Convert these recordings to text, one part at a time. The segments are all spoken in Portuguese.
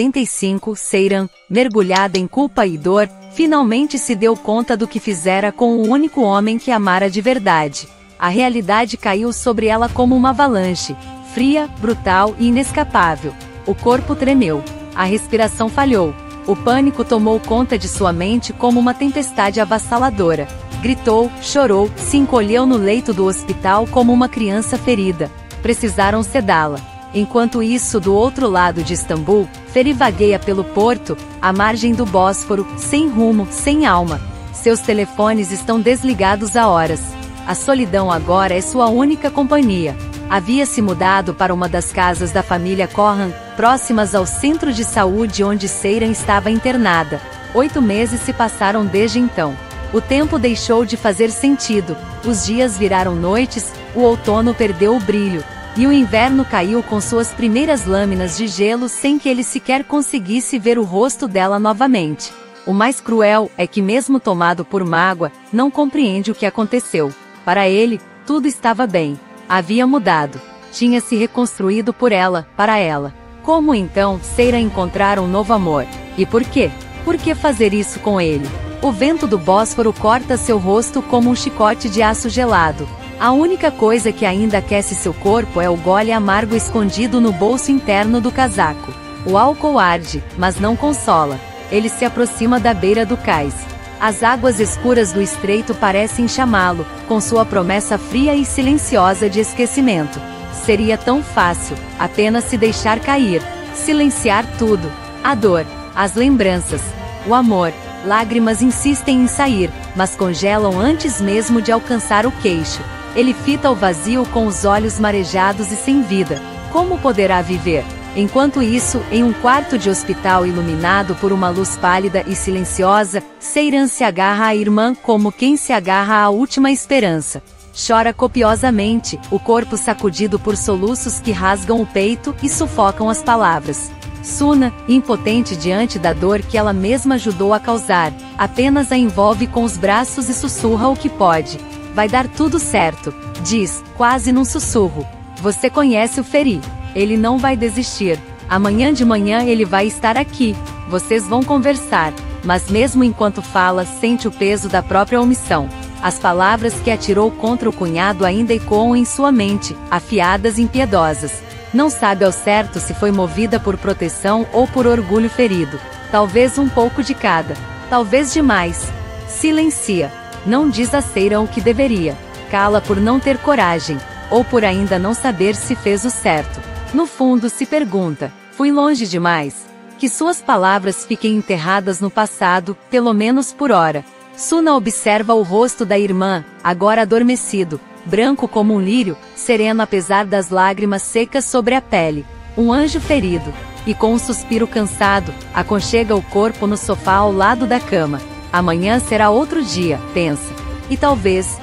85, Seiran, mergulhada em culpa e dor, finalmente se deu conta do que fizera com o único homem que amara de verdade. A realidade caiu sobre ela como uma avalanche, fria, brutal e inescapável. O corpo tremeu. A respiração falhou. O pânico tomou conta de sua mente como uma tempestade avassaladora. Gritou, chorou, se encolheu no leito do hospital como uma criança ferida. Precisaram sedá-la. Enquanto isso, do outro lado de Istambul, Feri vagueia pelo porto, à margem do Bósforo, sem rumo, sem alma. Seus telefones estão desligados há horas. A solidão agora é sua única companhia. Havia se mudado para uma das casas da família Corran, próximas ao centro de saúde onde Seiran estava internada. 8 meses se passaram desde então. O tempo deixou de fazer sentido, os dias viraram noites, o outono perdeu o brilho, e o inverno caiu com suas primeiras lâminas de gelo sem que ele sequer conseguisse ver o rosto dela novamente. O mais cruel é que, mesmo tomado por mágoa, não compreende o que aconteceu. Para ele, tudo estava bem. Havia mudado. Tinha se reconstruído por ela, para ela. Como então Seiran encontrar um novo amor? E por quê? Por que fazer isso com ele? O vento do Bósforo corta seu rosto como um chicote de aço gelado. A única coisa que ainda aquece seu corpo é o gole amargo escondido no bolso interno do casaco. O álcool arde, mas não consola. Ele se aproxima da beira do cais. As águas escuras do estreito parecem chamá-lo, com sua promessa fria e silenciosa de esquecimento. Seria tão fácil, apenas se deixar cair, silenciar tudo. A dor, as lembranças, o amor. Lágrimas insistem em sair, mas congelam antes mesmo de alcançar o queixo. Ele fita o vazio com os olhos marejados e sem vida. Como poderá viver? Enquanto isso, em um quarto de hospital iluminado por uma luz pálida e silenciosa, Seiran se agarra à irmã como quem se agarra à última esperança. Chora copiosamente, o corpo sacudido por soluços que rasgam o peito e sufocam as palavras. Suna, impotente diante da dor que ela mesma ajudou a causar, apenas a envolve com os braços e sussurra o que pode. Vai dar tudo certo, diz, quase num sussurro. Você conhece o Feri. Ele não vai desistir. Amanhã de manhã ele vai estar aqui. Vocês vão conversar. Mas mesmo enquanto fala, sente o peso da própria omissão. As palavras que atirou contra o cunhado ainda ecoam em sua mente, afiadas e impiedosas. Não sabe ao certo se foi movida por proteção ou por orgulho ferido. Talvez um pouco de cada. Talvez demais. Silencia. Não diz a Seiran o que deveria. Cala por não ter coragem. Ou por ainda não saber se fez o certo. No fundo se pergunta, fui longe demais? Que suas palavras fiquem enterradas no passado, pelo menos por hora. Suna observa o rosto da irmã, agora adormecido, branco como um lírio, sereno apesar das lágrimas secas sobre a pele. Um anjo ferido. E com um suspiro cansado, aconchega o corpo no sofá ao lado da cama. Amanhã será outro dia, pensa. E talvez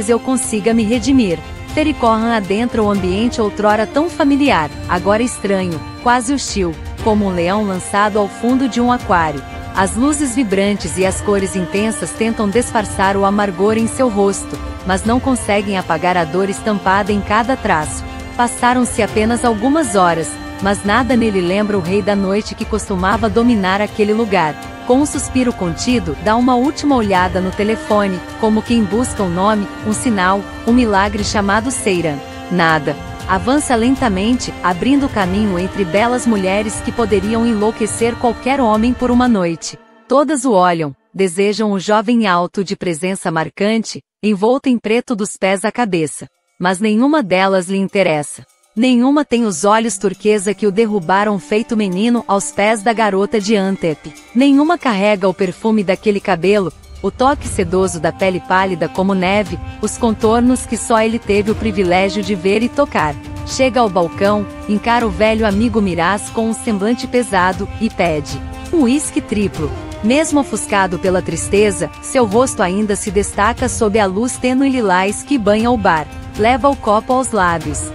eu consiga me redimir. Feri Corran adentra o ambiente outrora tão familiar, agora estranho, quase hostil, como um leão lançado ao fundo de um aquário. As luzes vibrantes e as cores intensas tentam disfarçar o amargor em seu rosto, mas não conseguem apagar a dor estampada em cada traço. Passaram-se apenas algumas horas, mas nada nele lembra o rei da noite que costumava dominar aquele lugar. Com um suspiro contido, dá uma última olhada no telefone, como quem busca um nome, um sinal, um milagre chamado Seiran. Nada. Avança lentamente, abrindo caminho entre belas mulheres que poderiam enlouquecer qualquer homem por uma noite. Todas o olham, desejam o jovem alto de presença marcante, envolto em preto dos pés à cabeça. Mas nenhuma delas lhe interessa. Nenhuma tem os olhos turquesa que o derrubaram feito menino aos pés da garota de Antep. Nenhuma carrega o perfume daquele cabelo, o toque sedoso da pele pálida como neve, os contornos que só ele teve o privilégio de ver e tocar. Chega ao balcão, encara o velho amigo Miraz com um semblante pesado, e pede um uísque triplo. Mesmo ofuscado pela tristeza, seu rosto ainda se destaca sob a luz tênue lilás que banha o bar. Leva o copo aos lábios.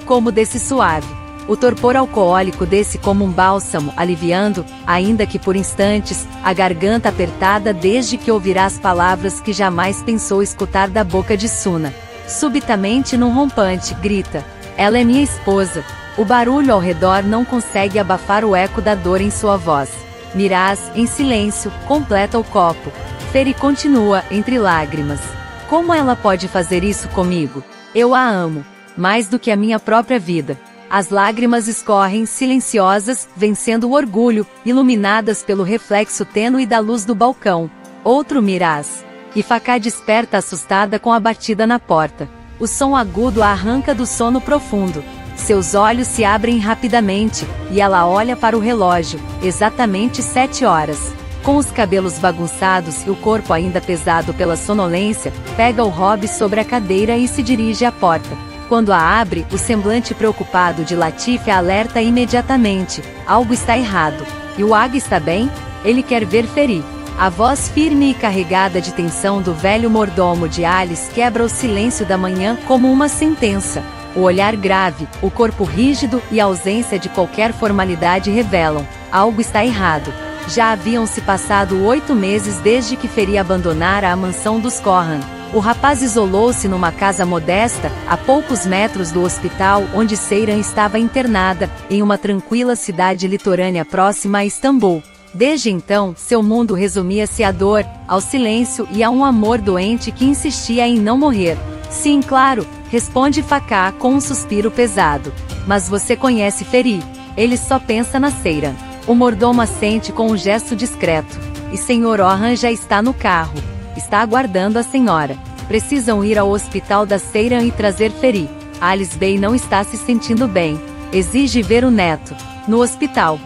Como desse suave. O torpor alcoólico desce como um bálsamo, aliviando, ainda que por instantes, a garganta apertada desde que ouvirá as palavras que jamais pensou escutar da boca de Suna. Subitamente num rompante, grita, ela é minha esposa. O barulho ao redor não consegue abafar o eco da dor em sua voz. Miraz, em silêncio, completa o copo. Feri continua, entre lágrimas. Como ela pode fazer isso comigo? Eu a amo. Mais do que a minha própria vida. As lágrimas escorrem silenciosas, vencendo o orgulho, iluminadas pelo reflexo tênue da luz do balcão. Outro Miraz. E Facá desperta assustada com a batida na porta. O som agudo a arranca do sono profundo. Seus olhos se abrem rapidamente, e ela olha para o relógio, exatamente 7 horas. Com os cabelos bagunçados e o corpo ainda pesado pela sonolência, pega o Rob sobre a cadeira e se dirige à porta. Quando a abre, o semblante preocupado de Latif a alerta imediatamente. Algo está errado. E o Aga está bem? Ele quer ver Feri. A voz firme e carregada de tensão do velho mordomo de Alice quebra o silêncio da manhã como uma sentença. O olhar grave, o corpo rígido e a ausência de qualquer formalidade revelam: algo está errado. Já haviam se passado 8 meses desde que Feri abandonara a mansão dos Corran. O rapaz isolou-se numa casa modesta, a poucos metros do hospital onde Seyran estava internada, em uma tranquila cidade litorânea próxima a Istambul. Desde então, seu mundo resumia-se à dor, ao silêncio e a um amor doente que insistia em não morrer. Sim, claro, responde Facá com um suspiro pesado. Mas você conhece Feri. Ele só pensa na Seyran. O mordomo assente com um gesto discreto. E Sr. Orhan já está no carro. Está aguardando a senhora. Precisam ir ao hospital da Seyran e trazer Feri. Alice Bey não está se sentindo bem. Exige ver o neto. No hospital.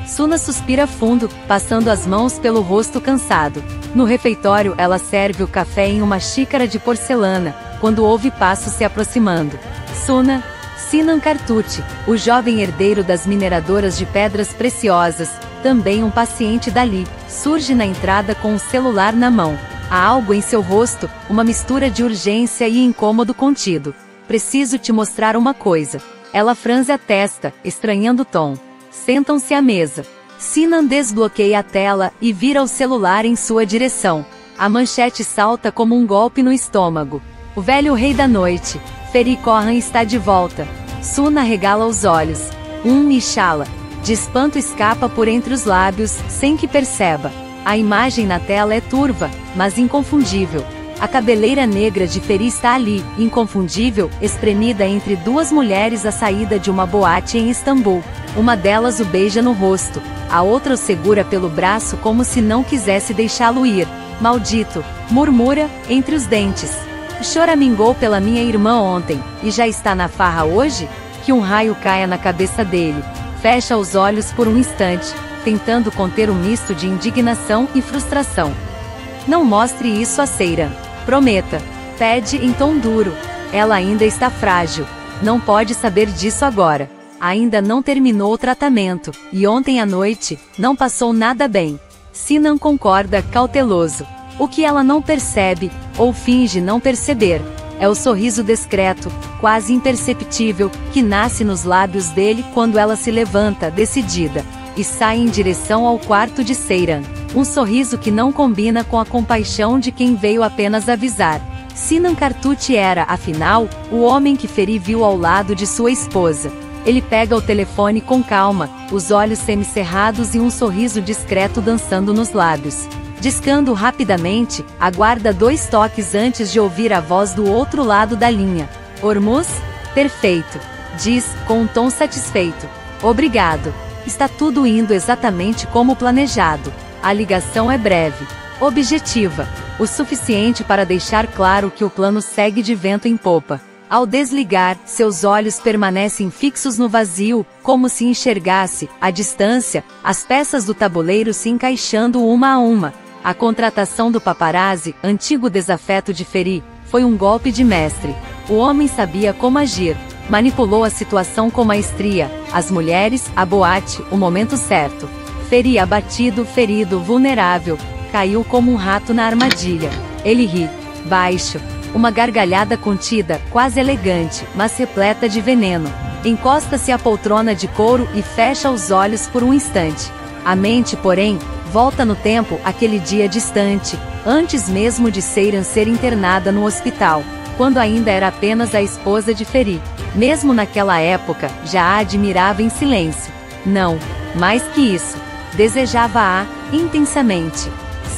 Suna suspira fundo, passando as mãos pelo rosto cansado. No refeitório, ela serve o café em uma xícara de porcelana, quando ouve passos se aproximando. Suna, Sinan Kartucci, o jovem herdeiro das mineradoras de pedras preciosas, também um paciente dali, surge na entrada com um celular na mão. Há algo em seu rosto, uma mistura de urgência e incômodo contido. Preciso te mostrar uma coisa. Ela franze a testa, estranhando o tom. Sentam-se à mesa. Sinan desbloqueia a tela e vira o celular em sua direção. A manchete salta como um golpe no estômago. O velho rei da noite, Feri Corran, está de volta. Suna regala os olhos. Inshallah. De espanto escapa por entre os lábios, sem que perceba. A imagem na tela é turva, mas inconfundível. A cabeleira negra de Feri está ali, inconfundível, espremida entre duas mulheres à saída de uma boate em Istambul. Uma delas o beija no rosto, a outra o segura pelo braço como se não quisesse deixá-lo ir. Maldito, murmura, entre os dentes. Choramingou pela minha irmã ontem, e já está na farra hoje? Que um raio caia na cabeça dele. Fecha os olhos por um instante, tentando conter um misto de indignação e frustração. Não mostre isso a Seyran. Prometa. Pede em tom duro. Ela ainda está frágil. Não pode saber disso agora. Ainda não terminou o tratamento, e ontem à noite, não passou nada bem. Sinan concorda, cauteloso. O que ela não percebe, ou finge não perceber, é o sorriso discreto, quase imperceptível, que nasce nos lábios dele quando ela se levanta, decidida, e sai em direção ao quarto de Seyran. Um sorriso que não combina com a compaixão de quem veio apenas avisar. Sinan Kartucci era, afinal, o homem que Feri viu ao lado de sua esposa. Ele pega o telefone com calma, os olhos semicerrados e um sorriso discreto dançando nos lábios. Discando rapidamente, aguarda 2 toques antes de ouvir a voz do outro lado da linha. Hormuz? Perfeito. Diz, com um tom satisfeito. Obrigado. Está tudo indo exatamente como planejado. A ligação é breve. Objetiva. O suficiente para deixar claro que o plano segue de vento em popa. Ao desligar, seus olhos permanecem fixos no vazio, como se enxergasse, à distância, as peças do tabuleiro se encaixando uma a uma. A contratação do paparazzi, antigo desafeto de Feri, foi um golpe de mestre. O homem sabia como agir. Manipulou a situação com maestria, as mulheres, a boate, o momento certo. Feri abatido, ferido, vulnerável, caiu como um rato na armadilha. Ele ri, baixo. Uma gargalhada contida, quase elegante, mas repleta de veneno. Encosta-se à poltrona de couro e fecha os olhos por um instante. A mente, porém, volta no tempo, aquele dia distante, antes mesmo de Seyran ser internada no hospital. quando ainda era apenas a esposa de Feri. Mesmo naquela época, já a admirava em silêncio. Não, mais que isso, desejava-a intensamente.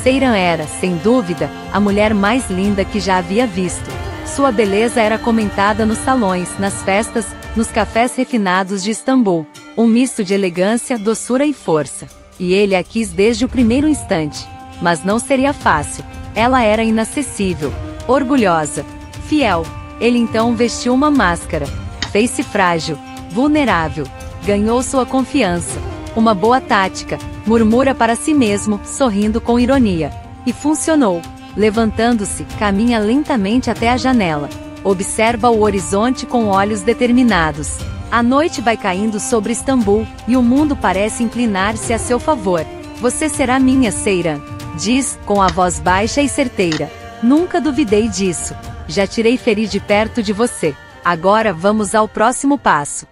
Seyran era, sem dúvida, a mulher mais linda que já havia visto. Sua beleza era comentada nos salões, nas festas, nos cafés refinados de Istambul. Um misto de elegância, doçura e força. E ele a quis desde o primeiro instante. Mas não seria fácil. Ela era inacessível, orgulhosa, fiel. Ele então vestiu uma máscara. Fez-se frágil, vulnerável. Ganhou sua confiança. Uma boa tática, murmura para si mesmo, sorrindo com ironia. E funcionou. Levantando-se, caminha lentamente até a janela. Observa o horizonte com olhos determinados. A noite vai caindo sobre Istambul, e o mundo parece inclinar-se a seu favor. Você será minha, Seyran, diz, com a voz baixa e certeira. Nunca duvidei disso. Já tirei Feri de perto de você. Agora vamos ao próximo passo.